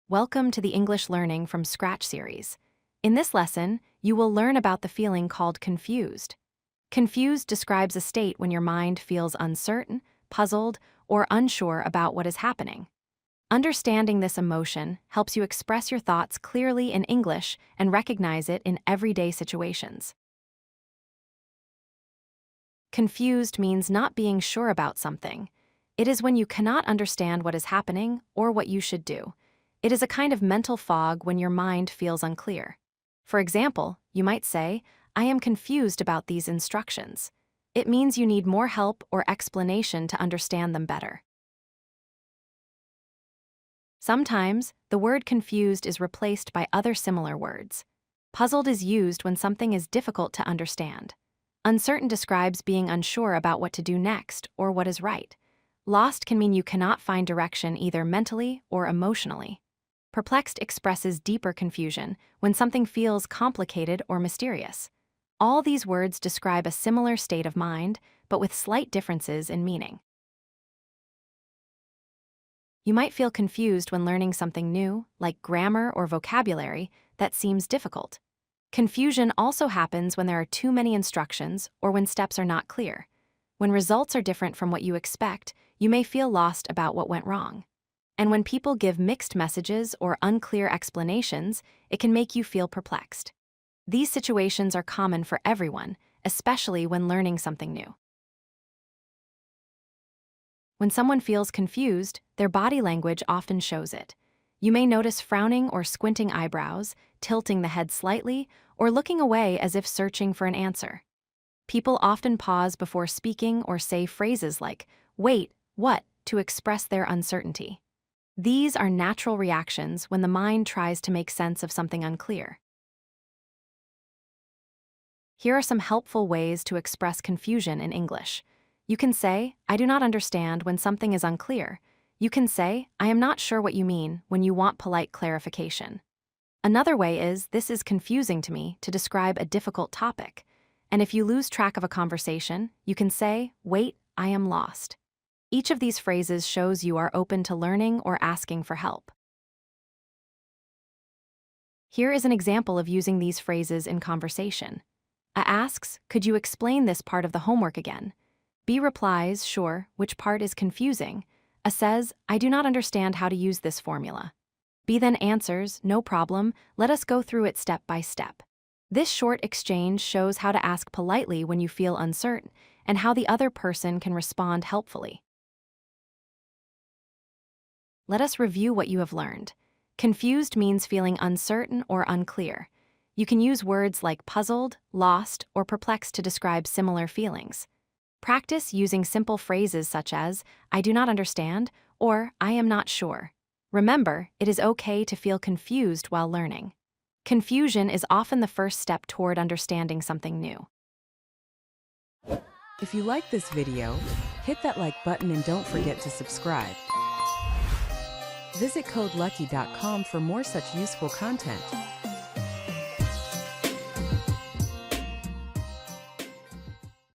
Welcome to the English Learning from Scratch series. In this lesson, you will learn about the feeling called confused. Confused describes a state when your mind feels uncertain, puzzled, or unsure about what is happening. Understanding this emotion helps you express your thoughts clearly in English and recognize it in everyday situations. Confused means not being sure about something. It is when you cannot understand what is happening or what you should do. It is a kind of mental fog when your mind feels unclear. For example, you might say, "I am confused about these instructions." It means you need more help or explanation to understand them better. Sometimes, the word confused is replaced by other similar words. Puzzled is used when something is difficult to understand. Uncertain describes being unsure about what to do next or what is right. Lost can mean you cannot find direction either mentally or emotionally. Perplexed expresses deeper confusion when something feels complicated or mysterious. All these words describe a similar state of mind, but with slight differences in meaning. You might feel confused when learning something new, like grammar or vocabulary, that seems difficult. Confusion also happens when there are too many instructions or when steps are not clear. When results are different from what you expect, you may feel lost about what went wrong. And when people give mixed messages or unclear explanations, it can make you feel perplexed. These situations are common for everyone, especially when learning something new. When someone feels confused, their body language often shows it. You may notice frowning or squinting eyebrows, tilting the head slightly, or looking away as if searching for an answer. People often pause before speaking or say phrases like, "Wait, what?" to express their uncertainty. These are natural reactions when the mind tries to make sense of something unclear. Here are some helpful ways to express confusion in English. You can say, "I do not understand" when something is unclear. You can say, "I am not sure what you mean" when you want polite clarification. Another way is, "This is confusing to me" to describe a difficult topic. And if you lose track of a conversation, you can say, "Wait, I am lost." Each of these phrases shows you are open to learning or asking for help. Here is an example of using these phrases in conversation. A asks, "Could you explain this part of the homework again?" B replies, "Sure, which part is confusing?" A says, "I do not understand how to use this formula." B then answers, "No problem, let us go through it step by step." This short exchange shows how to ask politely when you feel uncertain and how the other person can respond helpfully. Let us review what you have learned. Confused means feeling uncertain or unclear. You can use words like puzzled, lost, or perplexed to describe similar feelings. Practice using simple phrases such as, "I do not understand," or "I am not sure." Remember, it is okay to feel confused while learning. Confusion is often the first step toward understanding something new. If you like this video, hit that like button and don't forget to subscribe. Visit codelucky.com for more such useful content.